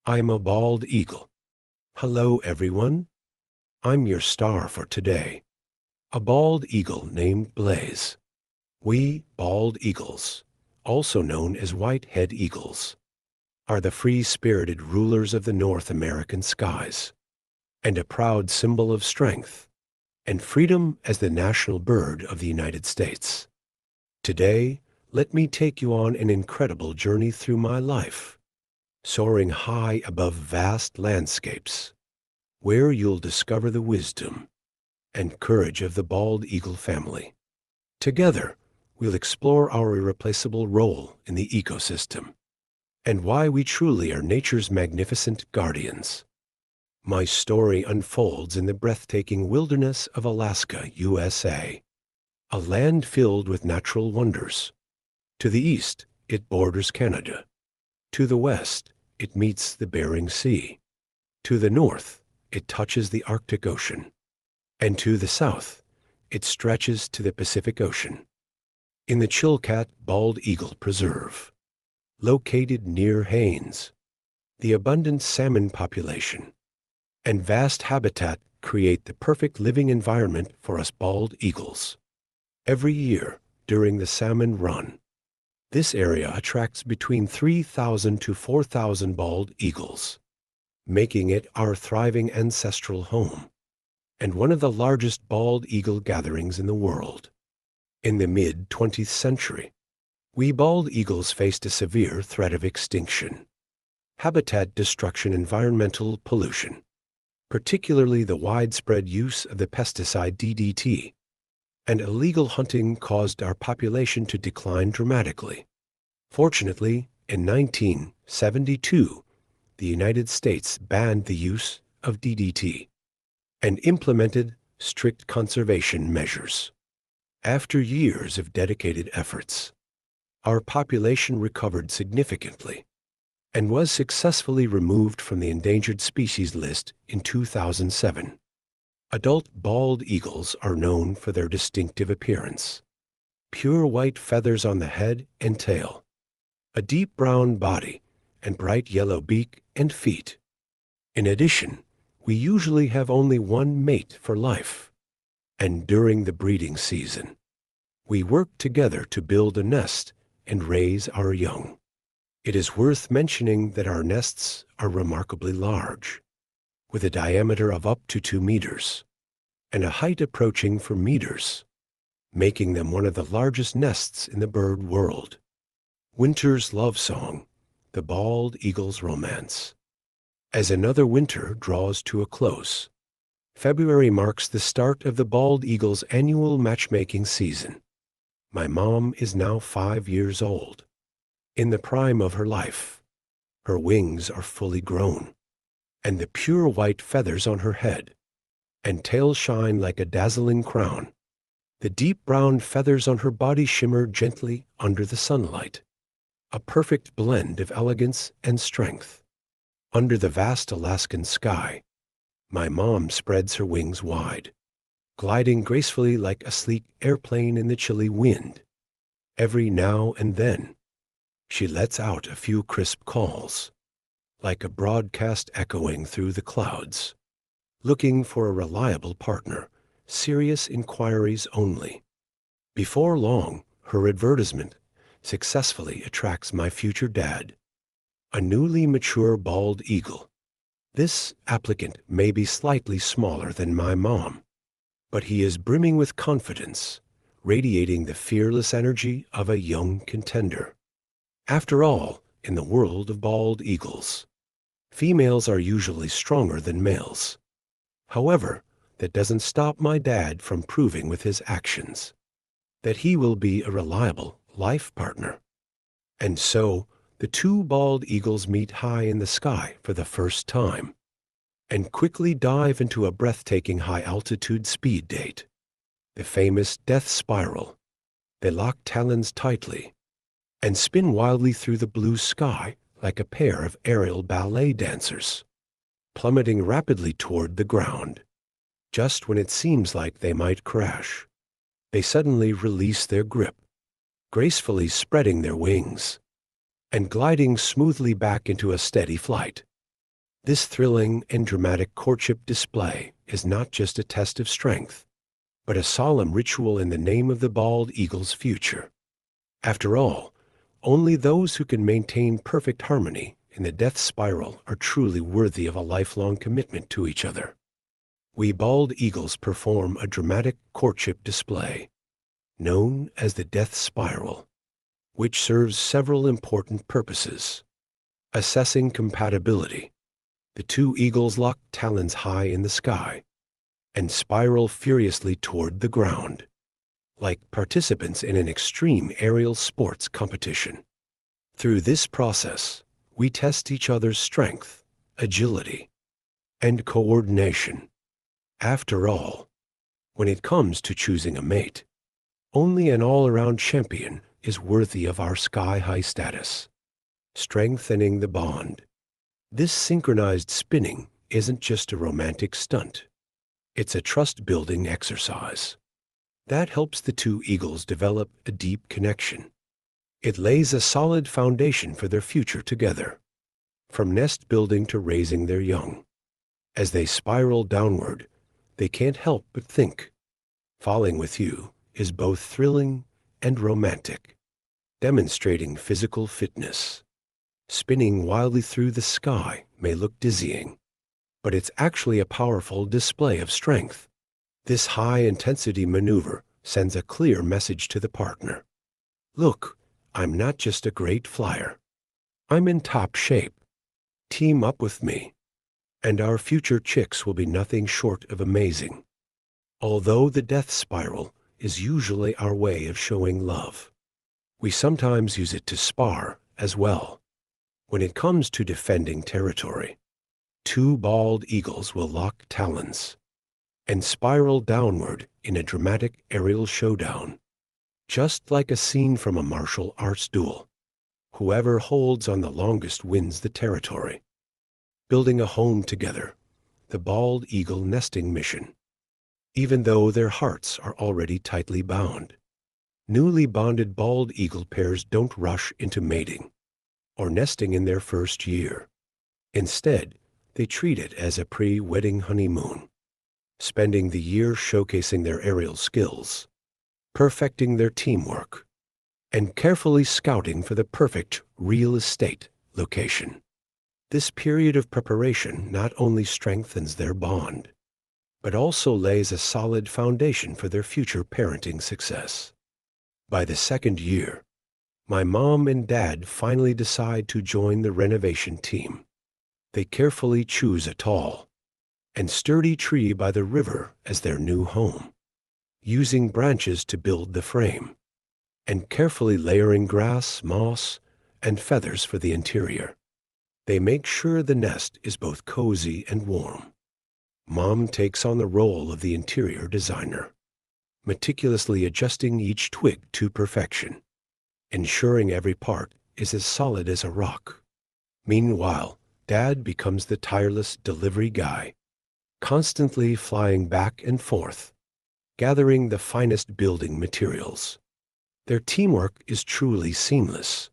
I'm a bald eagle. Hello, everyone. I'm your star for today. A bald eagle named Blaze. We, bald eagles, also known as white-head eagles, are the free-spirited rulers of the North American skies, and a proud symbol of strength and freedom as the national bird of the United States. Today, let me take you on an incredible journey through my life, soaring high above vast landscapes, where you'll discover the wisdom and courage of the bald eagle family. Together, we'll explore our irreplaceable role in the ecosystem and why we truly are nature's magnificent guardians. My story unfolds in the breathtaking wilderness of Alaska, USA, a land filled with natural wonders. To the east, it borders Canada. To the west, it meets the Bering Sea. To the north, it touches the Arctic Ocean. And to the south, it stretches to the Pacific Ocean. In the Chilkat Bald Eagle Preserve, located near Haines, the abundant salmon population and vast habitat create the perfect living environment for us bald eagles. Every year, during the salmon run, this area attracts between 3,000 to 4,000 bald eagles, making it our thriving ancestral home and one of the largest bald eagle gatherings in the world. In the mid-20th century, we bald eagles faced a severe threat of extinction. Habitat destruction, environmental pollution, particularly the widespread use of the pesticide DDT, and illegal hunting caused our population to decline dramatically. Fortunately, in 1972, the United States banned the use of DDT and implemented strict conservation measures. After years of dedicated efforts, our population recovered significantly and was successfully removed from the endangered species list in 2007. Adult bald eagles are known for their distinctive appearance: pure white feathers on the head and tail, a deep brown body, and bright yellow beak and feet. In addition, we usually have only one mate for life, and during the breeding season, we work together to build a nest and raise our young. It is worth mentioning that our nests are remarkably large, with a diameter of up to 2 meters and a height approaching 4 meters, making them one of the largest nests in the bird world. Winter's love song, the bald eagle's romance. As another winter draws to a close, February marks the start of the bald eagle's annual matchmaking season. My mom is now 5 years old, in the prime of her life. Her wings are fully grown, and the pure white feathers on her head and tail shine like a dazzling crown. The deep brown feathers on her body shimmer gently under the sunlight, a perfect blend of elegance and strength. Under the vast Alaskan sky, my mom spreads her wings wide, gliding gracefully like a sleek airplane in the chilly wind. Every now and then, she lets out a few crisp calls, like a broadcast echoing through the clouds, looking for a reliable partner, serious inquiries only. Before long, her advertisement successfully attracts my future dad, a newly mature bald eagle. This applicant may be slightly smaller than my mom, but he is brimming with confidence, radiating the fearless energy of a young contender. After all, in the world of bald eagles, females are usually stronger than males. However, that doesn't stop my dad from proving with his actions that he will be a reliable life partner. And so, the two bald eagles meet high in the sky for the first time and quickly dive into a breathtaking high-altitude speed date, the famous death spiral. They lock talons tightly and spin wildly through the blue sky like a pair of aerial ballet dancers, plummeting rapidly toward the ground. Just when it seems like they might crash, they suddenly release their grip, gracefully spreading their wings and gliding smoothly back into a steady flight. This thrilling and dramatic courtship display is not just a test of strength, but a solemn ritual in the name of the bald eagle's future. After all, only those who can maintain perfect harmony in the death spiral are truly worthy of a lifelong commitment to each other. We bald eagles perform a dramatic courtship display, known as the death spiral, which serves several important purposes. Assessing compatibility. The two eagles lock talons high in the sky and spiral furiously toward the ground, like participants in an extreme aerial sports competition. Through this process, we test each other's strength, agility, and coordination. After all, when it comes to choosing a mate, only an all-around champion is worthy of our sky-high status. Strengthening the bond. This synchronized spinning isn't just a romantic stunt. It's a trust-building exercise. That helps the two eagles develop a deep connection. It lays a solid foundation for their future together, from nest building to raising their young. As they spiral downward, they can't help but think, falling with you is both thrilling and romantic, demonstrating physical fitness. Spinning wildly through the sky may look dizzying, but it's actually a powerful display of strength. This high-intensity maneuver sends a clear message to the partner. Look, I'm not just a great flyer. I'm in top shape. Team up with me, and our future chicks will be nothing short of amazing. Although the death spiral is usually our way of showing love, we sometimes use it to spar as well. When it comes to defending territory, two bald eagles will lock talons and spiral downward in a dramatic aerial showdown, just like a scene from a martial arts duel. Whoever holds on the longest wins the territory. Building a home together, the bald eagle nesting mission. Even though their hearts are already tightly bound, newly bonded bald eagle pairs don't rush into mating or nesting in their first year. Instead, they treat it as a pre-wedding honeymoon, spending the year showcasing their aerial skills, perfecting their teamwork, and carefully scouting for the perfect real estate location. This period of preparation not only strengthens their bond, but also lays a solid foundation for their future parenting success. By the second year, my mom and dad finally decide to join the renovation team. They carefully choose a tall and sturdy tree by the river as their new home, using branches to build the frame, and carefully layering grass, moss, and feathers for the interior. They make sure the nest is both cozy and warm. Mom takes on the role of the interior designer, meticulously adjusting each twig to perfection, ensuring every part is as solid as a rock. Meanwhile, Dad becomes the tireless delivery guy, constantly flying back and forth, gathering the finest building materials. Their teamwork is truly seamless.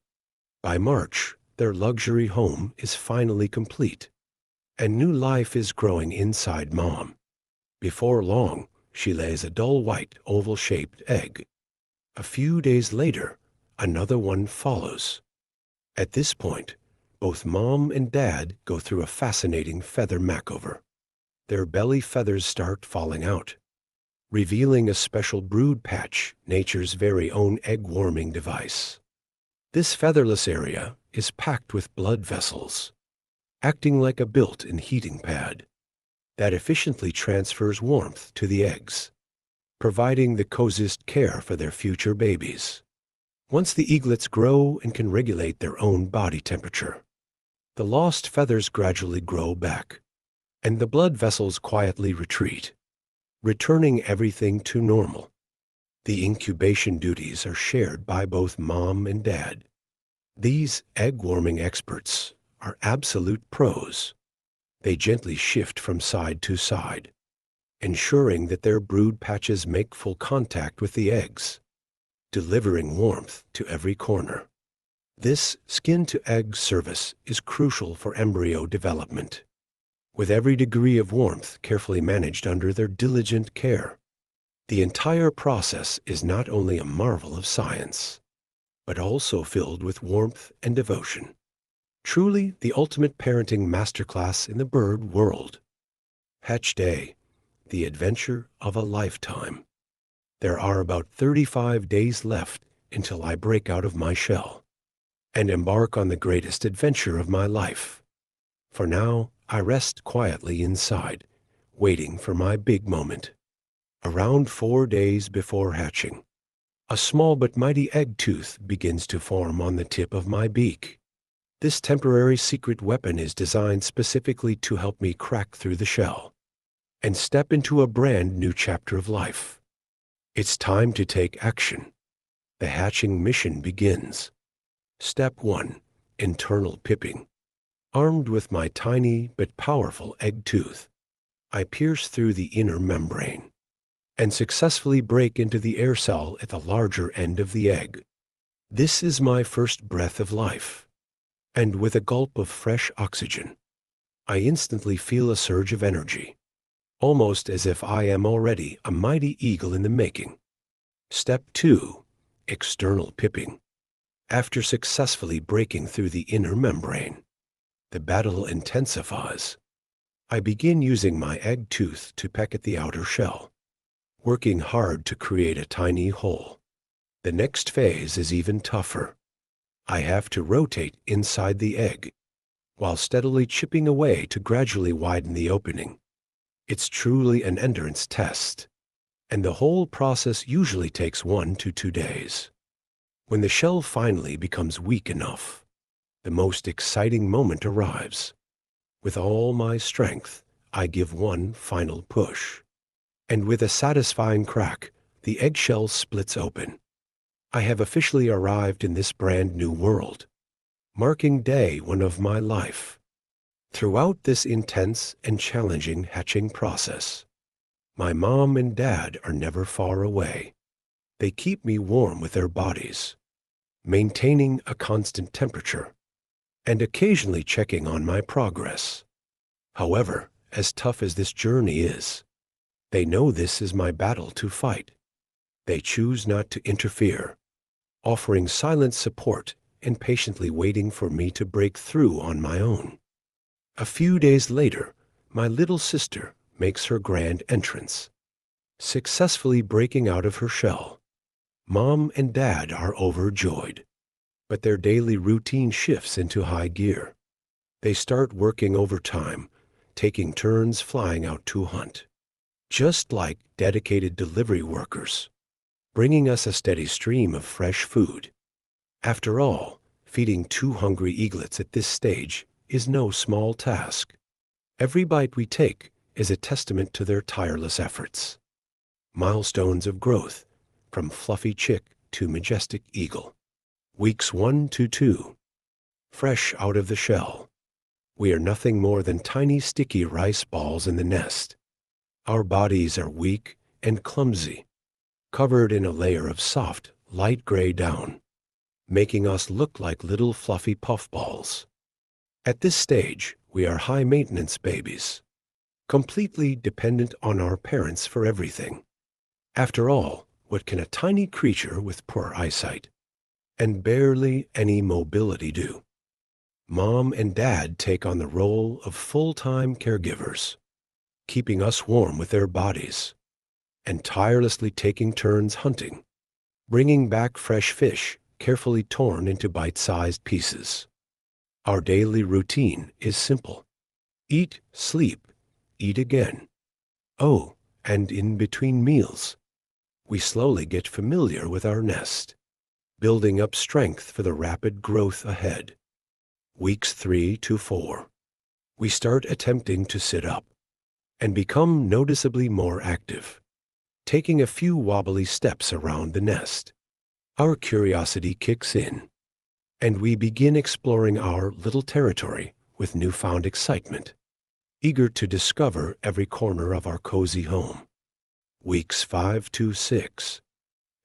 By March, their luxury home is finally complete, and new life is growing inside Mom. Before long, she lays a dull white oval-shaped egg. A few days later, another one follows. At this point, both Mom and Dad go through a fascinating feather makeover. Their belly feathers start falling out, revealing a special brood patch, nature's very own egg-warming device. This featherless area is packed with blood vessels, acting like a built-in heating pad that efficiently transfers warmth to the eggs, providing the coziest care for their future babies. Once the eaglets grow and can regulate their own body temperature, the lost feathers gradually grow back, and the blood vessels quietly retreat, returning everything to normal. The incubation duties are shared by both Mom and Dad. These egg-warming experts are absolute pros. They gently shift from side to side, ensuring that their brood patches make full contact with the eggs, delivering warmth to every corner. This skin-to-egg service is crucial for embryo development. with every degree of warmth carefully managed under their diligent care. The entire process is not only a marvel of science, but also filled with warmth and devotion. Truly the ultimate parenting masterclass in the bird world. Hatch Day, the adventure of a lifetime. There are about 35 days left until I break out of my shell and embark on the greatest adventure of my life. For now, I rest quietly inside, waiting for my big moment. Around 4 days before hatching, a small but mighty egg tooth begins to form on the tip of my beak. This temporary secret weapon is designed specifically to help me crack through the shell and step into a brand new chapter of life. It's time to take action. The hatching mission begins. Step 1. Internal pipping. Armed with my tiny but powerful egg tooth, I pierce through the inner membrane and successfully break into the air cell at the larger end of the egg. This is my first breath of life, and with a gulp of fresh oxygen, I instantly feel a surge of energy, almost as if I am already a mighty eagle in the making. Step 2. External pipping. After successfully breaking through the inner membrane, the battle intensifies. I begin using my egg tooth to peck at the outer shell, working hard to create a tiny hole. The next phase is even tougher. I have to rotate inside the egg, while steadily chipping away to gradually widen the opening. It's truly an endurance test, and the whole process usually takes 1 to 2 days. When the shell finally becomes weak enough, the most exciting moment arrives. With all my strength, I give one final push, and with a satisfying crack, the eggshell splits open. I have officially arrived in this brand new world, marking day 1 of my life. Throughout this intense and challenging hatching process, my mom and dad are never far away. They keep me warm with their bodies, maintaining a constant temperature, and occasionally checking on my progress. However, as tough as this journey is, they know this is my battle to fight. They choose not to interfere, offering silent support and patiently waiting for me to break through on my own. A few days later, my little sister makes her grand entrance, successfully breaking out of her shell. Mom and Dad are overjoyed, but their daily routine shifts into high gear. They start working overtime, taking turns flying out to hunt, just like dedicated delivery workers, bringing us a steady stream of fresh food. After all, feeding 2 hungry eaglets at this stage is no small task. Every bite we take is a testament to their tireless efforts. Milestones of growth, from fluffy chick to majestic eagle. Weeks 1 to 2. Fresh out of the shell, we are nothing more than tiny sticky rice balls in the nest. Our bodies are weak and clumsy, covered in a layer of soft, light gray down, making us look like little fluffy puffballs. At this stage, we are high-maintenance babies, completely dependent on our parents for everything. After all, what can a tiny creature with poor eyesight and barely any mobility do? Mom and Dad take on the role of full-time caregivers, keeping us warm with their bodies, and tirelessly taking turns hunting, bringing back fresh fish carefully torn into bite-sized pieces. Our daily routine is simple. Eat, sleep, eat again. Oh, and in between meals, we slowly get familiar with our nest, building up strength for the rapid growth ahead. Weeks 3 to 4, we start attempting to sit up and become noticeably more active, taking a few wobbly steps around the nest. Our curiosity kicks in, and we begin exploring our little territory with newfound excitement, eager to discover every corner of our cozy home. Weeks 5 to 6.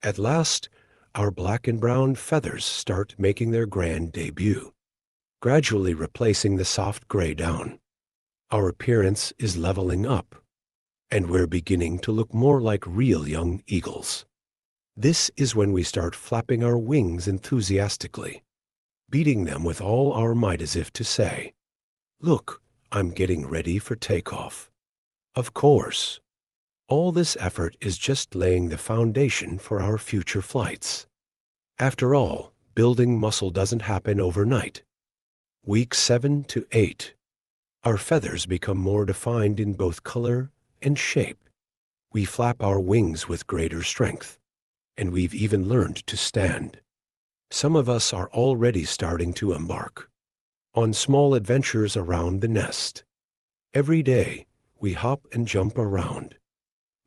At last, our black and brown feathers start making their grand debut, gradually replacing the soft gray down. Our appearance is leveling up, and we're beginning to look more like real young eagles. This is when we start flapping our wings enthusiastically, beating them with all our might as if to say, "Look, I'm getting ready for takeoff." Of course, all this effort is just laying the foundation for our future flights. After all, building muscle doesn't happen overnight. Weeks 7 to 8, our feathers become more defined in both color and shape. We flap our wings with greater strength, and we've even learned to stand. Some of us are already starting to embark on small adventures around the nest. Every day, we hop and jump around,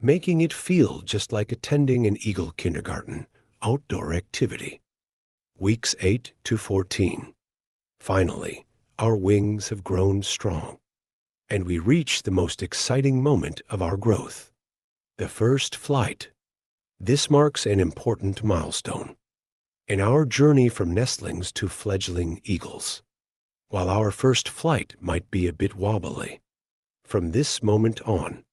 making it feel just like attending an eagle kindergarten outdoor activity. Weeks 8 to 14. Finally, our wings have grown strong, and we reach the most exciting moment of our growth, the first flight. This marks an important milestone in our journey from nestlings to fledgling eagles. While our first flight might be a bit wobbly, from this moment on,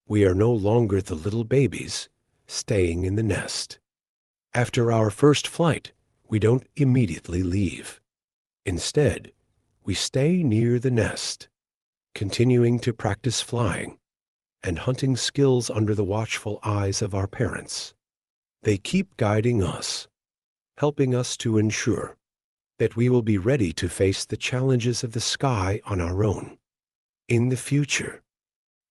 we are no longer the little babies staying in the nest. After our first flight, we don't immediately leave. Instead, we stay near the nest, continuing to practice flying and hunting skills under the watchful eyes of our parents. They keep guiding us, helping us to ensure that we will be ready to face the challenges of the sky on our own in the future.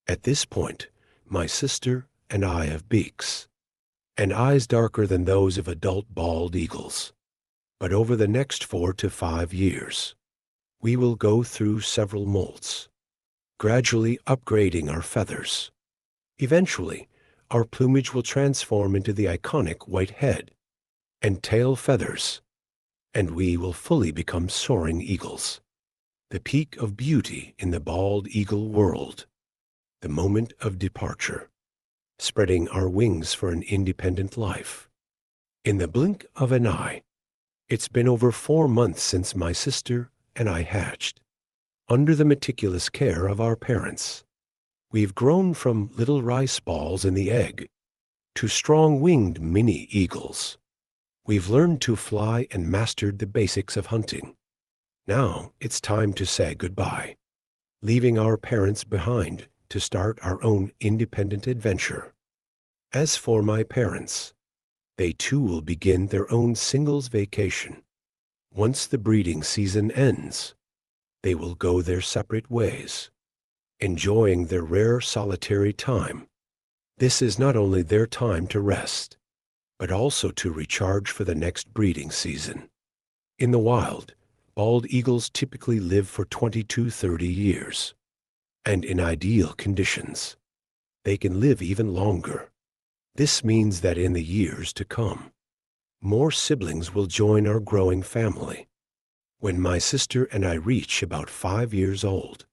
At this point, my sister and I have beaks and eyes darker than those of adult bald eagles. But over the next 4 to 5 years, we will go through several molts, gradually upgrading our feathers. Eventually, our plumage will transform into the iconic white head and tail feathers, and we will fully become soaring eagles, the peak of beauty in the bald eagle world, the moment of departure, spreading our wings for an independent life. In the blink of an eye, it's been over 4 months since my sister and I hatched, under the meticulous care of our parents. We've grown from little rice balls in the egg to strong-winged mini eagles. We've learned to fly and mastered the basics of hunting. Now it's time to say goodbye, leaving our parents behind to start our own independent adventure. As for my parents, they too will begin their own singles vacation. Once the breeding season ends, they will go their separate ways, enjoying their rare solitary time. This is not only their time to rest, but also to recharge for the next breeding season. In the wild, bald eagles typically live for 20 to 30 years, and in ideal conditions, they can live even longer. This means that in the years to come, more siblings will join our growing family. When my sister and I reach about 5 years old,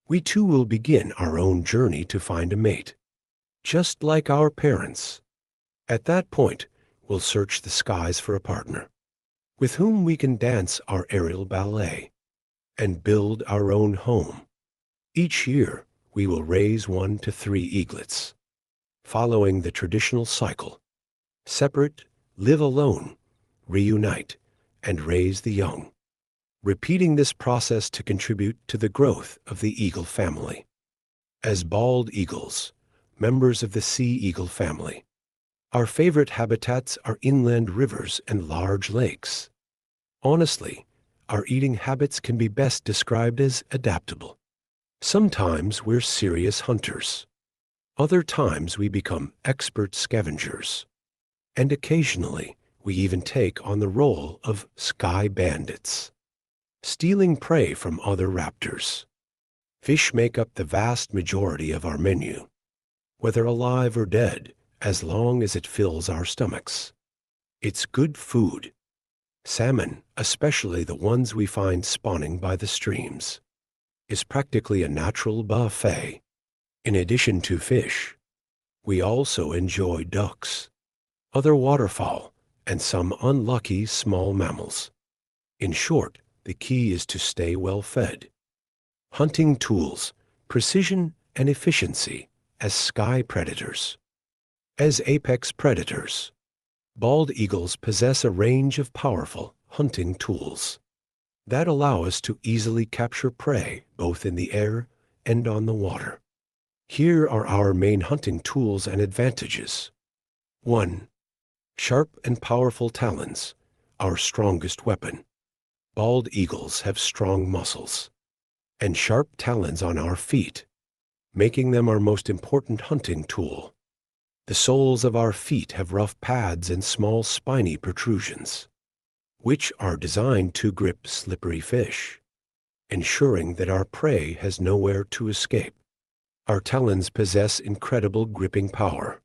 we too will begin our own journey to find a mate, just like our parents. At that point, we'll search the skies for a partner with whom we can dance our aerial ballet and build our own home. Each year, we will raise 1 to 3 eaglets, following the traditional cycle: separate, live alone, reunite, and raise the young, repeating this process to contribute to the growth of the eagle family. As bald eagles, members of the sea eagle family, our favorite habitats are inland rivers and large lakes. Honestly, our eating habits can be best described as adaptable. Sometimes we're serious hunters. Other times we become expert scavengers. And occasionally we even take on the role of sky bandits, stealing prey from other raptors. Fish make up the vast majority of our menu, whether alive or dead, as long as it fills our stomachs. It's good food. Salmon, especially the ones we find spawning by the streams, is practically a natural buffet. In addition to fish, we also enjoy ducks, other waterfowl, and some unlucky small mammals. In short, the key is to stay well fed. Hunting tools precision and efficiency as sky predators. As apex predators, bald eagles possess a range of powerful hunting tools that allow us to easily capture prey both in the air and on the water. Here are our main hunting tools and advantages. 1. Sharp and powerful talons, our strongest weapon. Bald eagles have strong muscles and sharp talons on our feet, making them our most important hunting tool. The soles of our feet have rough pads and small spiny protrusions, which are designed to grip slippery fish, ensuring that our prey has nowhere to escape. Our talons possess incredible gripping power,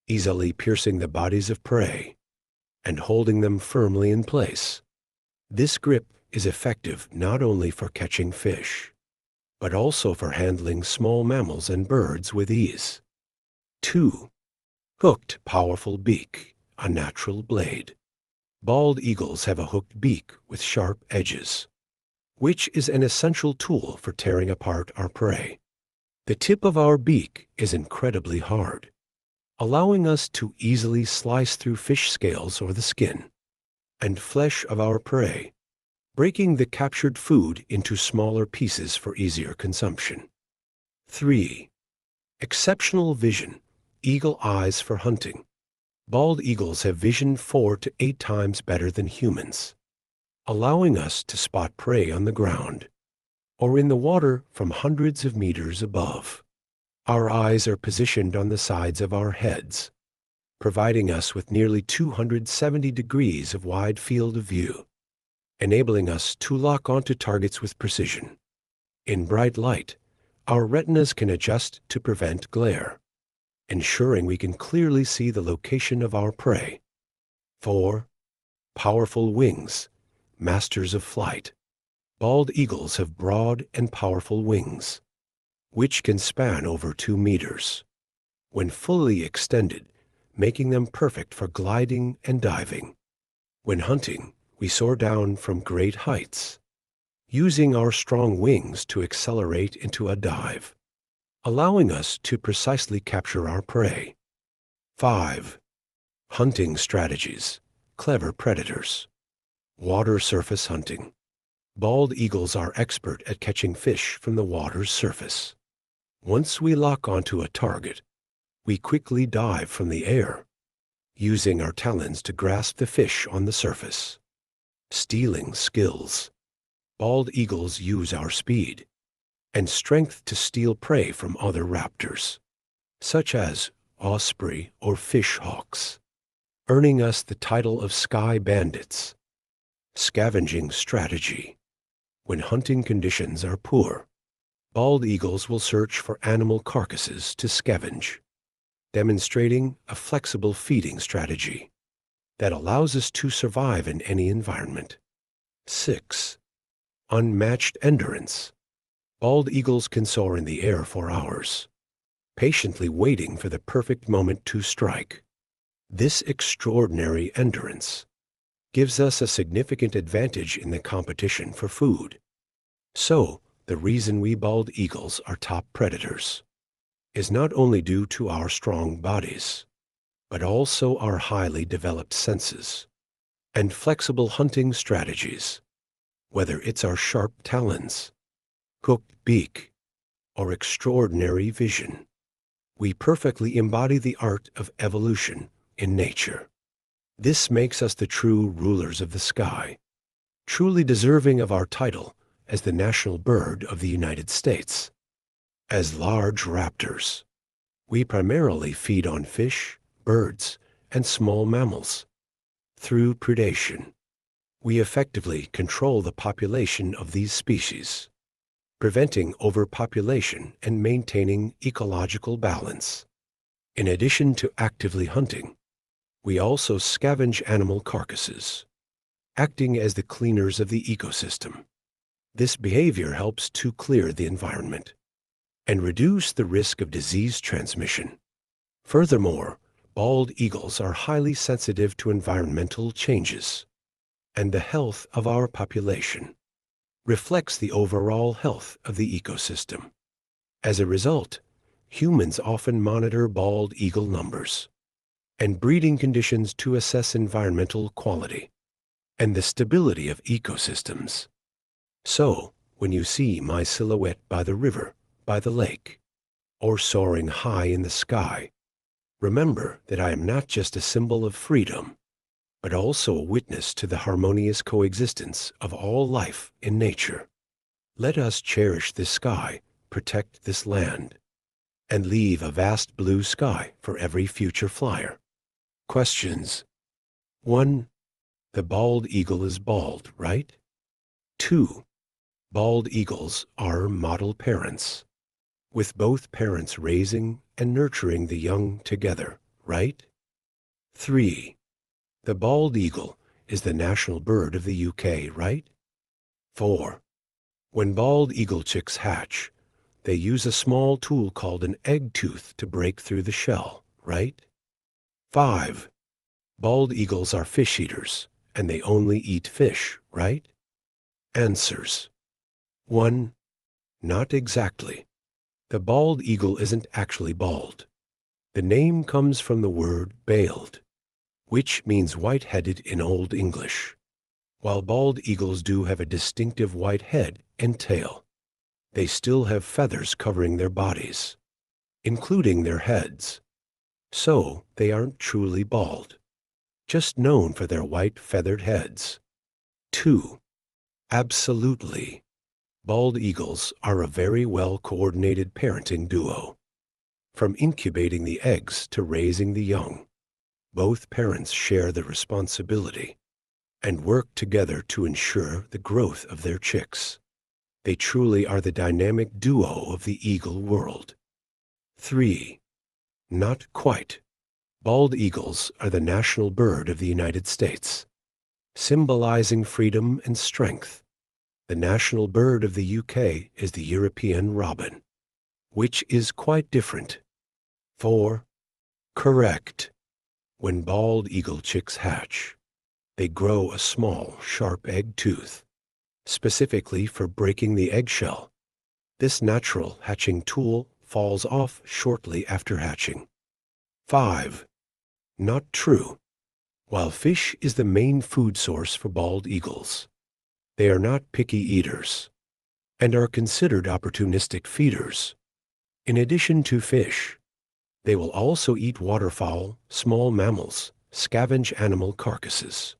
easily piercing the bodies of prey and holding them firmly in place. This grip is effective not only for catching fish, but also for handling small mammals and birds with ease. 2. Hooked, powerful beak, a natural blade. Bald eagles have a hooked beak with sharp edges, which is an essential tool for tearing apart our prey. The tip of our beak is incredibly hard, allowing us to easily slice through fish scales or the skin and flesh of our prey, breaking the captured food into smaller pieces for easier consumption. 3. Exceptional vision, eagle eyes for hunting. Bald eagles have vision 4 to 8 times better than humans, allowing us to spot prey on the ground or in the water from hundreds of meters above. Our eyes are positioned on the sides of our heads, providing us with nearly 270 degrees of wide field of view, enabling us to lock onto targets with precision. In bright light, our retinas can adjust to prevent glare, ensuring we can clearly see the location of our prey. 4. Powerful wings, masters of flight. Bald eagles have broad and powerful wings, which can span over 2 meters, when fully extended, making them perfect for gliding and diving. When hunting, we soar down from great heights, using our strong wings to accelerate into a dive, allowing us to precisely capture our prey. 5. Hunting strategies, clever predators. Water surface hunting. Bald eagles are expert at catching fish from the water's surface. Once we lock onto a target, we quickly dive from the air, using our talons to grasp the fish on the surface. Stealing skills. Bald eagles use our speed and strength to steal prey from other raptors, such as osprey or fish hawks, earning us the title of sky bandits. Scavenging strategy. When hunting conditions are poor, bald eagles will search for animal carcasses to scavenge, demonstrating a flexible feeding strategy that allows us to survive in any environment. 6. Unmatched endurance. Bald eagles can soar in the air for hours, patiently waiting for the perfect moment to strike. This extraordinary endurance gives us a significant advantage in the competition for food. So, the reason we bald eagles are top predators is not only due to our strong bodies, but also our highly developed senses and flexible hunting strategies. Whether it's our sharp talons, hooked beak, or extraordinary vision, we perfectly embody the art of evolution in nature. This makes us the true rulers of the sky, truly deserving of our title as the national bird of the United States. As large raptors, we primarily feed on fish, birds, and small mammals. Through predation, we effectively control the population of these species, preventing overpopulation and maintaining ecological balance. In addition to actively hunting, we also scavenge animal carcasses, acting as the cleaners of the ecosystem. This behavior helps to clear the environment and reduce the risk of disease transmission. Furthermore, bald eagles are highly sensitive to environmental changes, and the health of our population reflects the overall health of the ecosystem. As a result, humans often monitor bald eagle numbers and breeding conditions to assess environmental quality and the stability of ecosystems. So, when you see my silhouette by the river, by the lake, or soaring high in the sky, remember that I am not just a symbol of freedom, but also a witness to the harmonious coexistence of all life in nature. Let us cherish this sky, protect this land, and leave a vast blue sky for every future flyer. Questions. 1. The bald eagle is bald, right? 2. Bald eagles are model parents, with both parents raising and nurturing the young together, right? 3. The bald eagle is the national bird of the UK, right? 4. When bald eagle chicks hatch, they use a small tool called an egg tooth to break through the shell, right? 5. Bald eagles are fish eaters, and they only eat fish, right? Answers. 1. Not exactly. The bald eagle isn't actually bald. The name comes from the word bailed, which means white-headed in Old English. While bald eagles do have a distinctive white head and tail, they still have feathers covering their bodies, including their heads. So they aren't truly bald, just known for their white feathered heads. 2. Absolutely. Bald eagles are a very well-coordinated parenting duo. From incubating the eggs to raising the young, both parents share the responsibility and work together to ensure the growth of their chicks. They truly are the dynamic duo of the eagle world. 3. Not quite. Bald eagles are the national bird of the United States, symbolizing freedom and strength. The national bird of the UK is the European robin, which is quite different. 4. Correct. When bald eagle chicks hatch, they grow a small, sharp egg tooth, specifically for breaking the eggshell. This natural hatching tool falls off shortly after hatching. 5. Not true. While fish is the main food source for bald eagles, they are not picky eaters and are considered opportunistic feeders. In addition to fish, they will also eat waterfowl, small mammals, scavenge animal carcasses,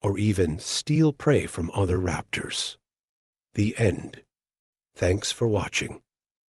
or even steal prey from other raptors. The end. Thanks for watching.